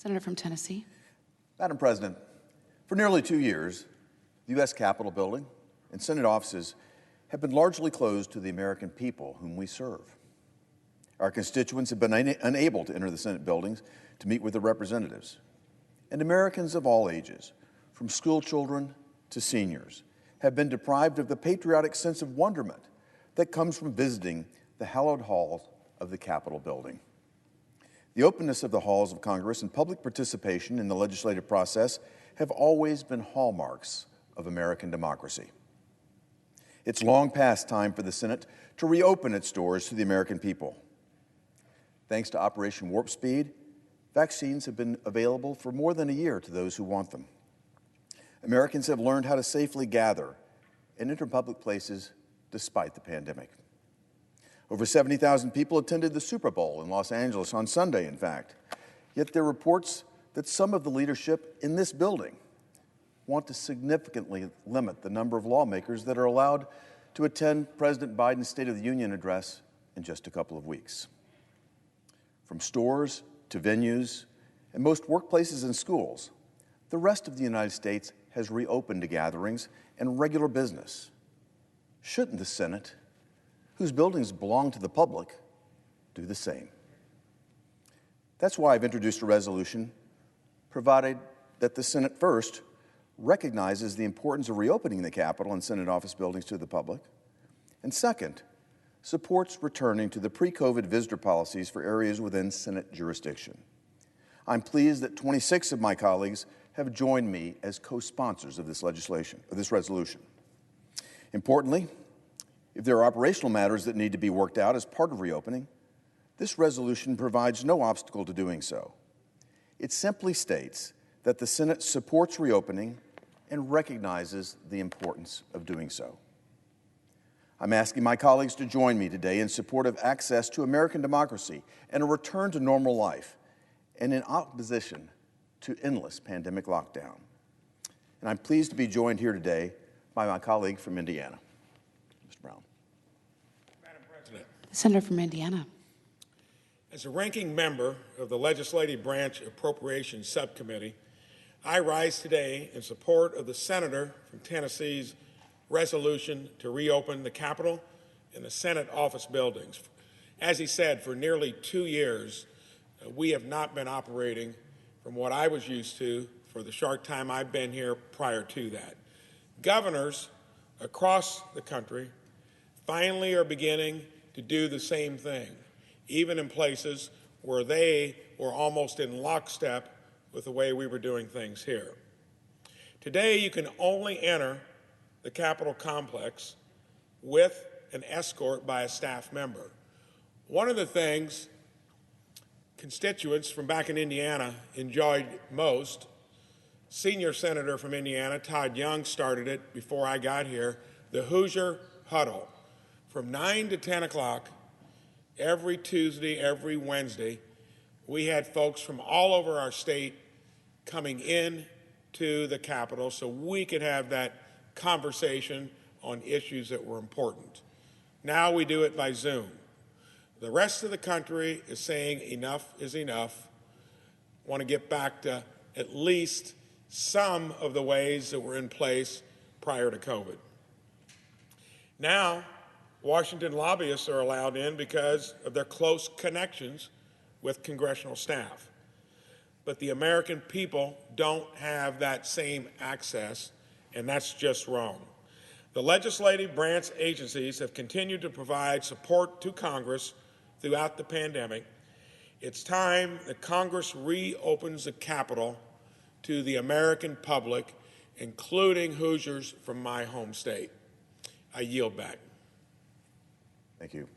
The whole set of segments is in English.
Senator from Tennessee. Madam President, for nearly 2 years, the U.S. Capitol building and Senate offices have been largely closed to the American people whom we serve. Our constituents have been unable to enter the Senate buildings to meet with their representatives. And Americans of all ages, from school children to seniors, have been deprived of the patriotic sense of wonderment that comes from visiting the hallowed halls of the Capitol building. The openness of the halls of Congress and public participation in the legislative process have always been hallmarks of American democracy. It's long past time for the Senate to reopen its doors to the American people. Thanks to Operation Warp Speed, vaccines have been available for more than a year to those who want them. Americans have learned how to safely gather and enter public places despite the pandemic. Over 70,000 people attended the Super Bowl in Los Angeles on Sunday, in fact. Yet there are reports that some of the leadership in this building want to significantly limit the number of lawmakers that are allowed to attend President Biden's State of the Union address in just a couple of weeks. From stores to venues and most workplaces and schools, the rest of the United States has reopened to gatherings and regular business. Shouldn't the Senate, whose buildings belong to the public, do the same? That's why I've introduced a resolution provided that the Senate first recognizes the importance of reopening the Capitol and Senate office buildings to the public, and second, supports returning to the pre-COVID visitor policies for areas within Senate jurisdiction. I'm pleased that 26 of my colleagues have joined me as co-sponsors of this resolution. Importantly, if there are operational matters that need to be worked out as part of reopening, this resolution provides no obstacle to doing so. It simply states that the Senate supports reopening and recognizes the importance of doing so. I'm asking my colleagues to join me today in support of access to American democracy and a return to normal life, and in opposition to endless pandemic lockdown. And I'm pleased to be joined here today by my colleague from Indiana, Mr. Brown. Madam President. Senator from Indiana. As a ranking member of the Legislative Branch Appropriations Subcommittee, I rise today in support of the Senator from Tennessee's resolution to reopen the Capitol and the Senate office buildings. As he said, for nearly 2 years, we have not been operating from what I was used to for the short time I've been here prior to that. Governors across the country finally are beginning to do the same thing, even in places where they were almost in lockstep with the way we were doing things here. Today, you can only enter the Capitol complex with an escort by a staff member. One of the things constituents from back in Indiana enjoyed most, senior senator from Indiana, Todd Young, started it before I got here, the Hoosier Huddle. From 9 to 10 o'clock, every Tuesday, every Wednesday, we had folks from all over our state coming in to the Capitol so we could have that conversation on issues that were important. Now we do it by Zoom. The rest of the country is saying enough is enough. Want to get back to at least some of the ways that were in place prior to COVID. Now, Washington lobbyists are allowed in because of their close connections with congressional staff. But the American people don't have that same access, and that's just wrong. The legislative branch agencies have continued to provide support to Congress throughout the pandemic. It's time that Congress reopens the Capitol to the American public, including Hoosiers from my home state. I yield back. Thank you.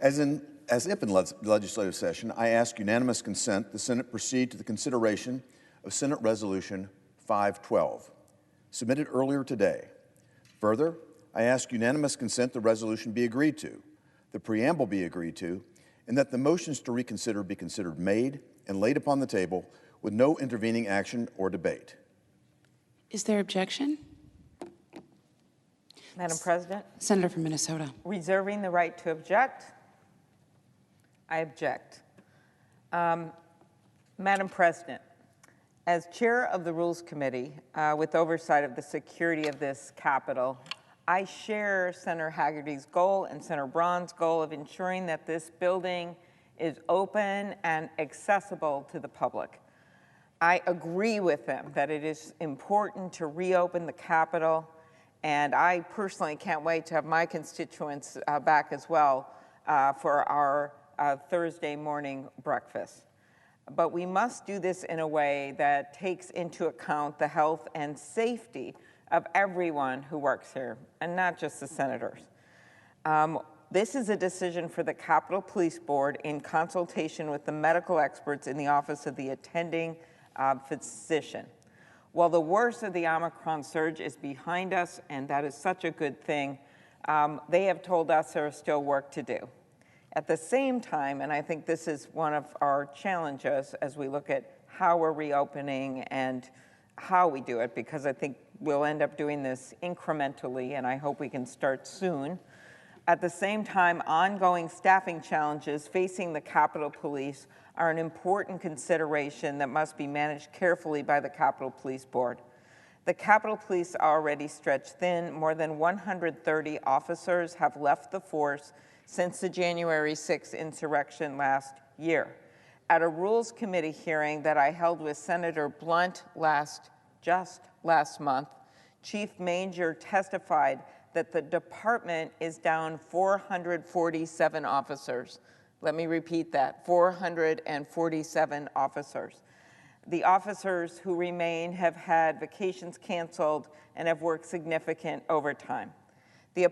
As if in legislative session, I ask unanimous consent the Senate proceed to the consideration of Senate Resolution 512, submitted earlier today. Further, I ask unanimous consent the resolution be agreed to, the preamble be agreed to, and that the motions to reconsider be considered made and laid upon the table with no intervening action or debate. Is there objection? Madam President, Senator from Minnesota. reserving the right to object, I object. Madam President, as chair of the Rules Committee with oversight of the security of this Capitol, I share Senator Hagerty's goal and Senator Braun's goal of ensuring that this building is open and accessible to the public. I agree with them that it is important to reopen the Capitol, and I personally can't wait to have my constituents back as well for our Thursday morning breakfast. But we must do this in a way that takes into account the health and safety of everyone who works here, and not just the senators. This is a decision for the Capitol Police Board in consultation with the medical experts in the Office of the Attending Physician. While the worst of the Omicron surge is behind us, and that is such a good thing, they have told us there is still work to do. At the same time, and I think this is one of our challenges as we look at how we're reopening and how we do it, because I think we'll end up doing this incrementally, and I hope we can start soon. At the same time, ongoing staffing challenges facing the Capitol Police are an important consideration that must be managed carefully by the Capitol Police Board. The Capitol Police are already stretched thin. More than 130 officers have left the force since the January 6th insurrection last year. At a Rules Committee hearing that I held with Senator Blunt just last month, Chief Major testified that the department is down 447 officers. Let me repeat that, 447 officers. The officers who remain have had vacations canceled and have worked significant overtime. The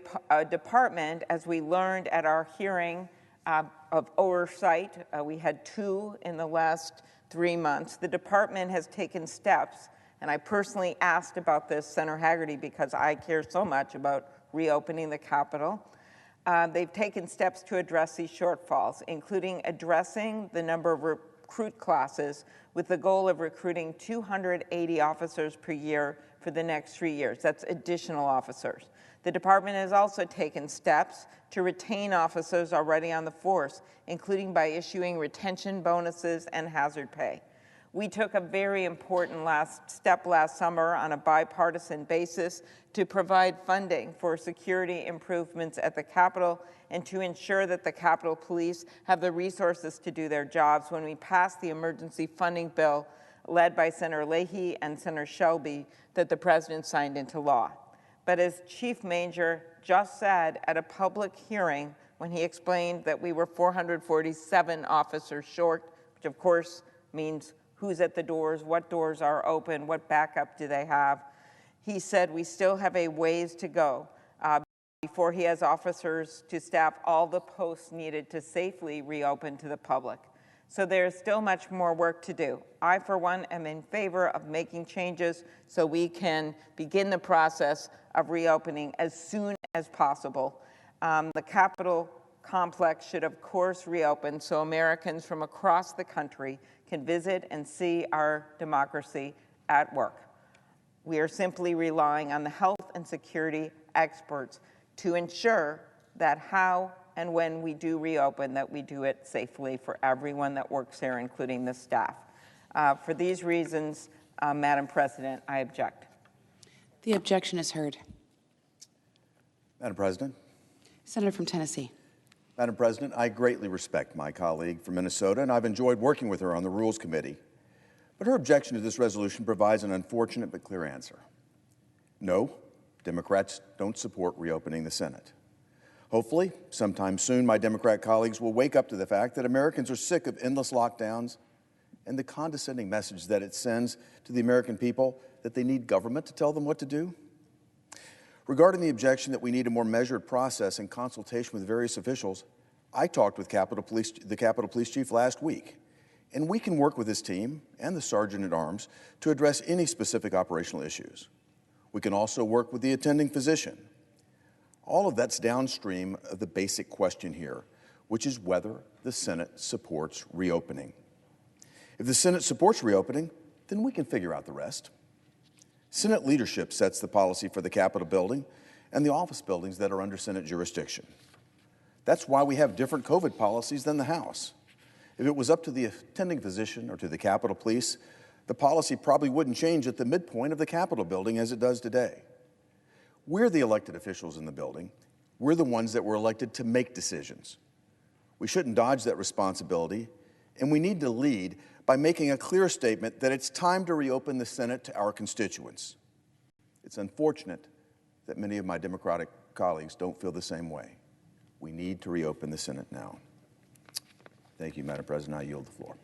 department, as we learned at our hearing of oversight, we had 2 in the last 3 months, the department has taken steps, and I personally asked about this, Senator Hagerty, because I care so much about reopening the Capitol. They've taken steps to address these shortfalls, including addressing the number of recruit classes with the goal of recruiting 280 officers per year for the next 3 years. That's additional officers. The department has also taken steps to retain officers already on the force, including by issuing retention bonuses and hazard pay. We took a very important step last summer on a bipartisan basis to provide funding for security improvements at the Capitol and to ensure that the Capitol Police have the resources to do their jobs when we passed the emergency funding bill led by Senator Leahy and Senator Shelby that the President signed into law. But as Chief Major just said at a public hearing when he explained that we were 447 officers short, which of course means who's at the doors, what doors are open, what backup do they have, he said we still have a ways to go before he has officers to staff all the posts needed to safely reopen to the public. So there's still much more work to do. I, for one, am in favor of making changes so we can begin the process of reopening as soon as possible. The Capitol complex should, of course, reopen so Americans from across the country can visit and see our democracy at work. We are simply relying on the health and security experts to ensure that how and when we do reopen, that we do it safely for everyone that works there, including the staff. For these reasons, Madam President, I object. The objection is heard. Madam President. Senator from Tennessee. Madam President, I greatly respect my colleague from Minnesota, and I've enjoyed working with her on the Rules Committee. But her objection to this resolution provides an unfortunate but clear answer. No, Democrats don't support reopening the Senate. Hopefully, sometime soon, my Democrat colleagues will wake up to the fact that Americans are sick of endless lockdowns and the condescending message that it sends to the American people that they need government to tell them what to do. Regarding the objection that we need a more measured process in consultation with various officials, I talked with the Capitol Police Chief last week, and we can work with his team and the Sergeant-at-Arms to address any specific operational issues. We can also work with the attending physician. All of that's downstream of the basic question here, which is whether the Senate supports reopening. If the Senate supports reopening, then we can figure out the rest. Senate leadership sets the policy for the Capitol building and the office buildings that are under Senate jurisdiction. That's why we have different COVID policies than the House. If it was up to the attending physician or to the Capitol Police, the policy probably wouldn't change at the midpoint of the Capitol building as it does today. We're the elected officials in the building. We're the ones that were elected to make decisions. We shouldn't dodge that responsibility, and we need to lead by making a clear statement that it's time to reopen the Senate to our constituents. It's unfortunate that many of my Democratic colleagues don't feel the same way. We need to reopen the Senate now. Thank you, Madam President. I yield the floor.